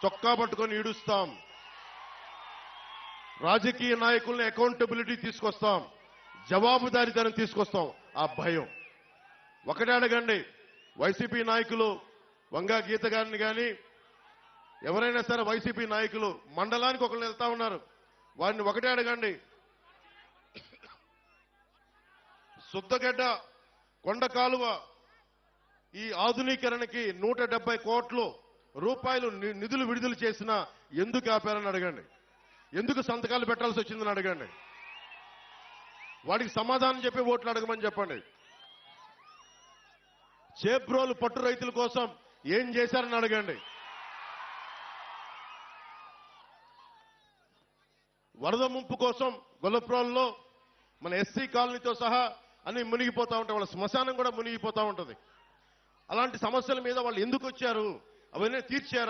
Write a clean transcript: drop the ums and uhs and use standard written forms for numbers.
చొక్కా పట్టుకొని ఈడుస్తాం. రాజకీయ నాయకుల్ని అకౌంటబిలిటీ తీసుకొస్తాం, జవాబుదారీతనం తీసుకొస్తాం. ఆ భయం ఒకటే అడగండి. వైసీపీ నాయకులు వంగా గీత గారిని కానీ ఎవరైనా సరే వైసీపీ నాయకులు మండలానికి ఒకళ్ళు వెళ్తా ఉన్నారు, వారిని ఒకటే అడగండి. సుద్దగడ్డ కొండ కాలువ ఈ ఆధునీకరణకి 170 కోట్ల రూపాయలు నిధులు విడుదల చేసినా ఎందుకు ఆపారని అడగండి. ఎందుకు సంతకాలు పెట్టాల్సి వచ్చిందని అడగండి. వాడికి సమాధానం చెప్పి ఓట్లు అడగమని చెప్పండి. చేబ్రోలు పట్టు రైతుల కోసం ఏం చేశారని అడగండి. వరద ముంపు కోసం గొల్లప్రోల్లో మన ఎస్సీ కాలనీతో సహా అన్ని మునిగిపోతా ఉంటాయి, వాళ్ళ శ్మశానం కూడా మునిగిపోతా ఉంటుంది. అలాంటి సమస్యల మీద వాళ్ళు ఎందుకు వచ్చారు, అవన్నీ తీర్చారు.